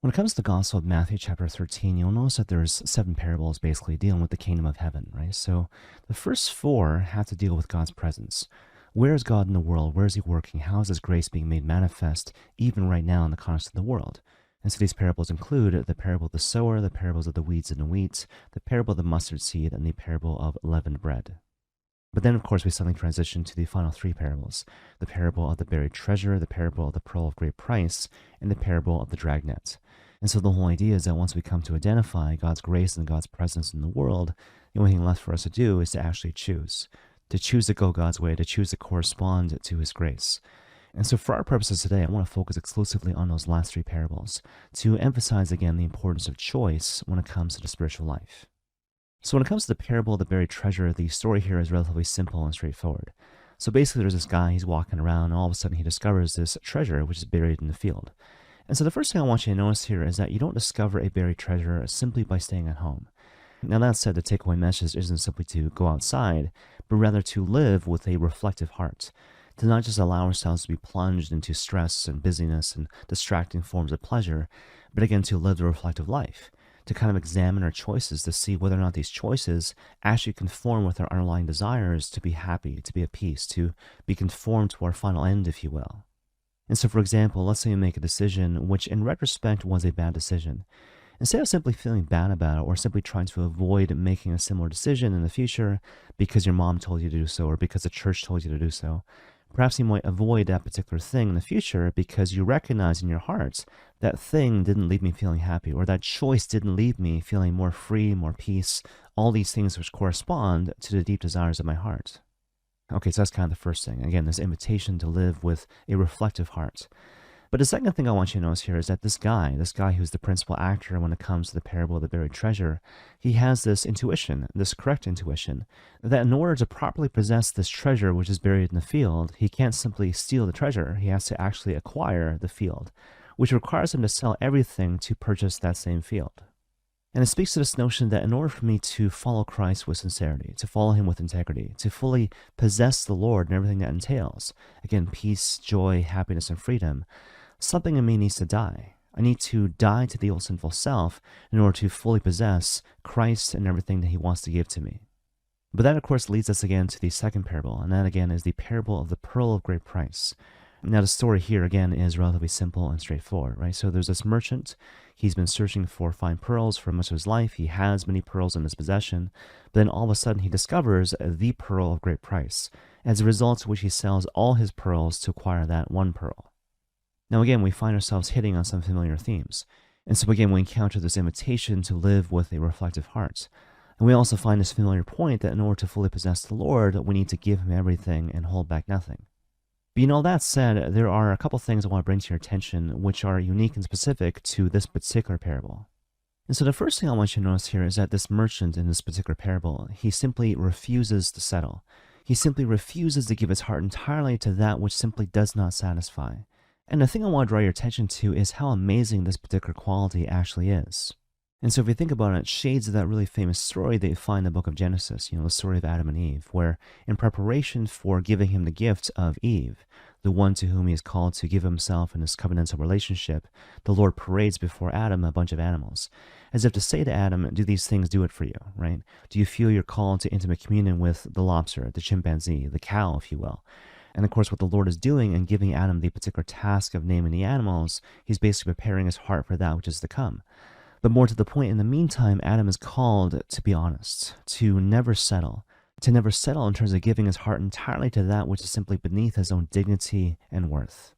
When it comes to the Gospel of Matthew chapter 13, you'll notice that there's seven parables basically dealing with the kingdom of heaven, right? So the first four have to deal with God's presence. Where is God in the world? Where is he working? How is his grace being made manifest even right now in the context of the world? And so these parables include the parable of the sower, the parables of the weeds and the wheat, the parable of the mustard seed, and the parable of leavened bread. But then, of course, we suddenly transition to the final three parables: the parable of the buried treasure, the parable of the pearl of great price, and the parable of the dragnet. And so the whole idea is that once we come to identify God's grace and God's presence in the world, the only thing left for us to do is to actually choose. To choose to go God's way, to choose to correspond to his grace. And so for our purposes today, I want to focus exclusively on those last three parables to emphasize again the importance of choice when it comes to the spiritual life. So when it comes to the parable of the buried treasure, the story here is relatively simple and straightforward. So basically there's this guy, he's walking around, and all of a sudden he discovers this treasure which is buried in the field. And so the first thing I want you to notice here is that you don't discover a buried treasure simply by staying at home. Now that said, the takeaway message isn't simply to go outside, but rather to live with a reflective heart, to not just allow ourselves to be plunged into stress and busyness and distracting forms of pleasure, but again to live the reflective life, to kind of examine our choices to see whether or not these choices actually conform with our underlying desires to be happy, to be at peace, to be conformed to our final end, if you will. And so, for example, let's say you make a decision which in retrospect was a bad decision. Instead of simply feeling bad about it or simply trying to avoid making a similar decision in the future because your mom told you to do so or because the church told you to do so, perhaps you might avoid that particular thing in the future because you recognize in your heart that thing didn't leave me feeling happy, or that choice didn't leave me feeling more free, more peace, all these things which correspond to the deep desires of my heart. Okay, so that's kind of the first thing. Again, this invitation to live with a reflective heart. But the second thing I want you to notice here is that this guy who's the principal actor when it comes to the parable of the buried treasure, he has this intuition, this correct intuition, that in order to properly possess this treasure which is buried in the field, he can't simply steal the treasure, he has to actually acquire the field, which requires him to sell everything to purchase that same field. And it speaks to this notion that in order for me to follow Christ with sincerity, to follow him with integrity, to fully possess the Lord and everything that entails, again, peace, joy, happiness, and freedom, something in me needs to die. I need to die to the old sinful self in order to fully possess Christ and everything that he wants to give to me. But that, of course, leads us again to the second parable, and that again is the parable of the pearl of great price. Now, the story here, again, is relatively simple and straightforward, right? So there's this merchant. He's been searching for fine pearls for much of his life. He has many pearls in his possession. But then all of a sudden, he discovers the pearl of great price, as a result of which he sells all his pearls to acquire that one pearl. Now, again, we find ourselves hitting on some familiar themes. And so, again, we encounter this invitation to live with a reflective heart. And we also find this familiar point that in order to fully possess the Lord, we need to give him everything and hold back nothing. But that said, there are a couple things I want to bring to your attention which are unique and specific to this particular parable. And so the first thing I want you to notice here is that this merchant in this particular parable, he simply refuses to settle. He simply refuses to give his heart entirely to that which simply does not satisfy. And the thing I want to draw your attention to is how amazing this particular quality actually is. And so if you think about it, shades of that really famous story that you find in the book of Genesis, the story of Adam and Eve, where in preparation for giving him the gift of Eve, the one to whom he is called to give himself in this covenantal relationship, the Lord parades before Adam a bunch of animals, as if to say to Adam, do these things do it for you, right? Do you feel you're called to intimate communion with the lobster, the chimpanzee, the cow, if you will? And of course, what the Lord is doing in giving Adam the particular task of naming the animals, he's basically preparing his heart for that which is to come. But more to the point, in the meantime, Adam is called to be honest, to never settle in terms of giving his heart entirely to that which is simply beneath his own dignity and worth.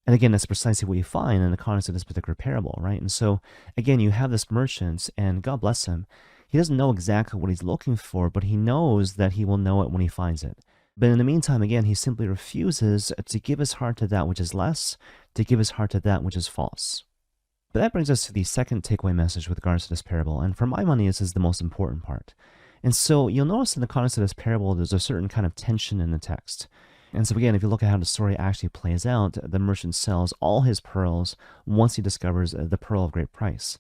And again, that's precisely what you find in the context of this particular parable, right? And so, again, you have this merchant, and God bless him, he doesn't know exactly what he's looking for, but he knows that he will know it when he finds it. But in the meantime, again, he simply refuses to give his heart to that which is less, to give his heart to that which is false. But that brings us to the second takeaway message with regards to this parable, and for my money, this is the most important part. And so you'll notice in the context of this parable, there's a certain kind of tension in the text. And so again, if you look at how the story actually plays out, the merchant sells all his pearls once he discovers the pearl of great price.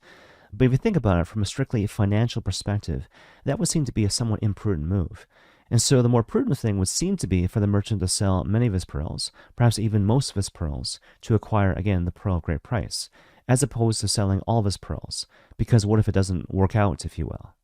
But if you think about it from a strictly financial perspective, that would seem to be a somewhat imprudent move. And so the more prudent thing would seem to be for the merchant to sell many of his pearls, perhaps even most of his pearls, to acquire, again, the pearl of great price. as opposed to selling all of his pearls, because what if it doesn't work out, if you will?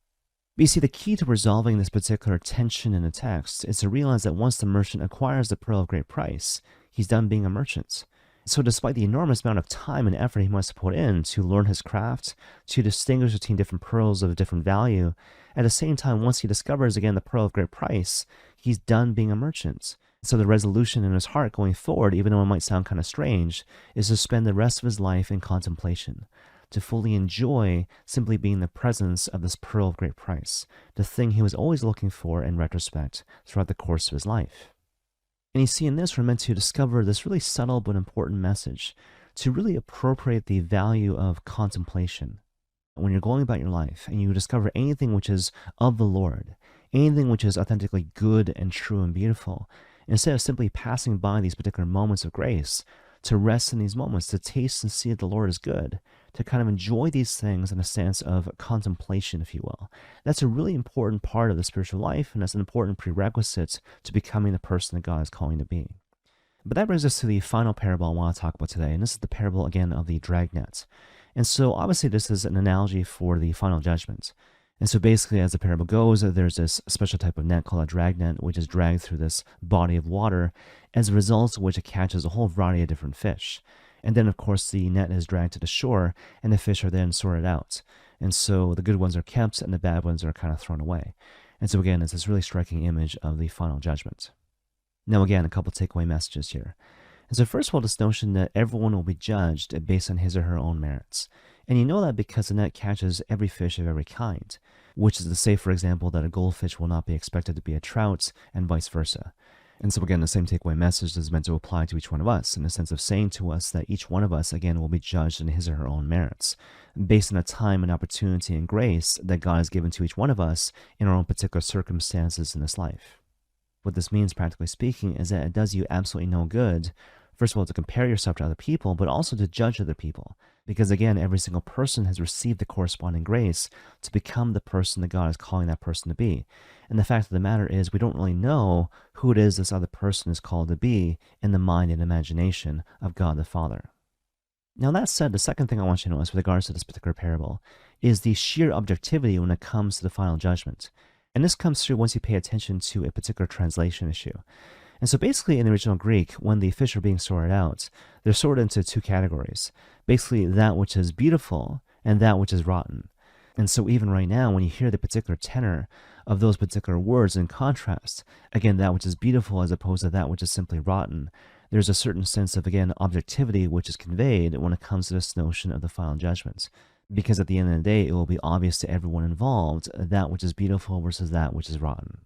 But you see, the key to resolving this particular tension in the text is to realize that once the merchant acquires the pearl of great price, he's done being a merchant. So despite the enormous amount of time and effort he must put in to learn his craft, to distinguish between different pearls of different value, at the same time, once he discovers again the pearl of great price, he's done being a merchant. So the resolution in his heart going forward, even though it might sound kind of strange, is to spend the rest of his life in contemplation, to fully enjoy simply being the presence of this pearl of great price, the thing he was always looking for in retrospect throughout the course of his life. And you see, in this, we're meant to discover this really subtle but important message, to really appropriate the value of contemplation. When you're going about your life and you discover anything which is of the Lord, anything which is authentically good and true and beautiful, instead of simply passing by these particular moments of grace, to rest in these moments, to taste and see that the Lord is good, to kind of enjoy these things in a sense of contemplation, if you will. That's a really important part of the spiritual life, and that's an important prerequisite to becoming the person that God is calling to be. But that brings us to the final parable I want to talk about today, and this is the parable, again, of the dragnet. And so obviously this is an analogy for the final judgment. And so basically, as the parable goes, there's this special type of net called a dragnet, which is dragged through this body of water, as a result of which it catches a whole variety of different fish. And then, of course, the net is dragged to the shore, and the fish are then sorted out. And so the good ones are kept, and the bad ones are kind of thrown away. And so again, it's this really striking image of the final judgment. Now again, a couple takeaway messages here. And so first of all, this notion that everyone will be judged based on his or her own merits. And you know that because the net catches every fish of every kind, which is to say, for example, that a goldfish will not be expected to be a trout, and vice versa. And so again, the same takeaway message is meant to apply to each one of us, in the sense of saying to us that each one of us, again, will be judged in his or her own merits, based on the time and opportunity and grace that God has given to each one of us in our own particular circumstances in this life. What this means, practically speaking, is that it does you absolutely no good, first of all, to compare yourself to other people, but also to judge other people. Because again, every single person has received the corresponding grace to become the person that God is calling that person to be. And the fact of the matter is, we don't really know who it is this other person is called to be in the mind and imagination of God the Father. Now that said, the second thing I want you to notice with regards to this particular parable is the sheer objectivity when it comes to the final judgment. And this comes through once you pay attention to a particular translation issue. And so basically in the original Greek, when the fish are being sorted out, they're sorted into two categories. Basically that which is beautiful and that which is rotten. And so even right now, when you hear the particular tenor of those particular words in contrast, again, that which is beautiful as opposed to that which is simply rotten, there's a certain sense of, again, objectivity which is conveyed when it comes to this notion of the final judgment. Because at the end of the day, it will be obvious to everyone involved that which is beautiful versus that which is rotten.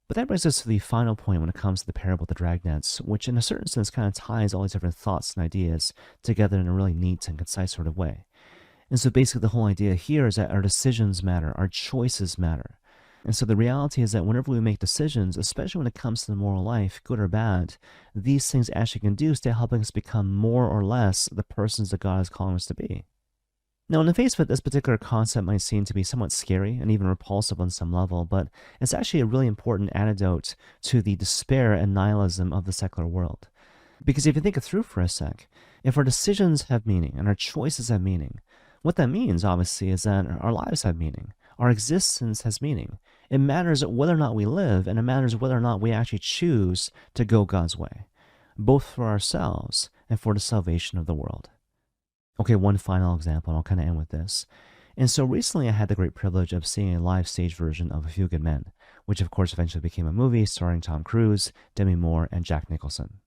But that brings us to the final point when it comes to the parable of the dragnets, which in a certain sense kind of ties all these different thoughts and ideas together in a really neat and concise sort of way. And so basically the whole idea here is that our decisions matter, our choices matter. And so the reality is that whenever we make decisions, especially when it comes to the moral life, good or bad, these things actually conduce to helping us become more or less the persons that God is calling us to be. Now, in the face of it, this particular concept might seem to be somewhat scary and even repulsive on some level, but it's actually a really important antidote to the despair and nihilism of the secular world. Because if you think it through for a sec, if our decisions have meaning and our choices have meaning, what that means, obviously, is that our lives have meaning. Our existence has meaning. It matters whether or not we live, and it matters whether or not we actually choose to go God's way, both for ourselves and for the salvation of the world. Okay, one final example, and I'll kind of end with this. And so recently I had the great privilege of seeing a live stage version of A Few Good Men, which of course eventually became a movie starring Tom Cruise, Demi Moore, and Jack Nicholson.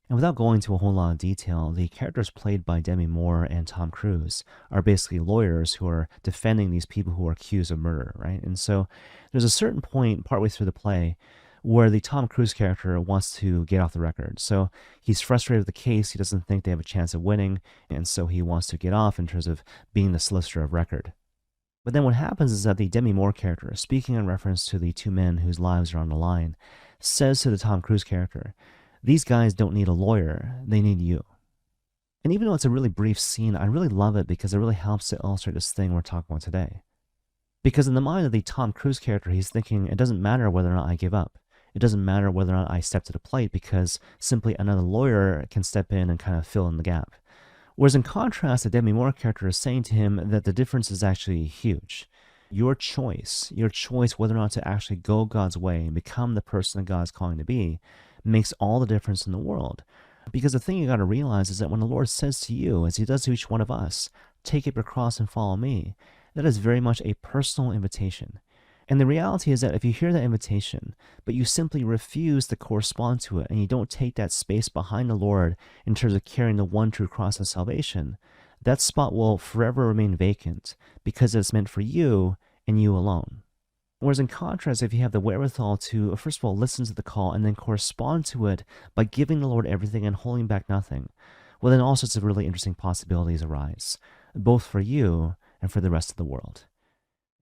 And without going into a whole lot of detail, the characters played by Demi Moore and Tom Cruise are basically lawyers who are defending these people who are accused of murder, right? And so there's a certain point partway through the play where the Tom Cruise character wants to get off the record. So he's frustrated with the case, he doesn't think they have a chance of winning, and so he wants to get off in terms of being the solicitor of record. But then what happens is that the Demi Moore character, speaking in reference to the two men whose lives are on the line, says to the Tom Cruise character, "These guys don't need a lawyer, they need you." And even though it's a really brief scene, I really love it because it really helps to illustrate this thing we're talking about today. Because in the mind of the Tom Cruise character, he's thinking, it doesn't matter whether or not I give up. It doesn't matter whether or not I step to the plate because simply another lawyer can step in and kind of fill in the gap. Whereas in contrast, the Demi Moore character is saying to him that the difference is actually huge. Your choice whether or not to actually go God's way and become the person that God's calling to be, makes all the difference in the world. Because the thing you got to realize is that when the Lord says to you, as he does to each one of us, take up your cross and follow me, that is very much a personal invitation. And the reality is that if you hear that invitation, but you simply refuse to correspond to it, and you don't take that space behind the Lord in terms of carrying the one true cross of salvation, that spot will forever remain vacant because it's meant for you and you alone. Whereas in contrast, if you have the wherewithal to, first of all, listen to the call and then correspond to it by giving the Lord everything and holding back nothing, well, then all sorts of really interesting possibilities arise, both for you and for the rest of the world.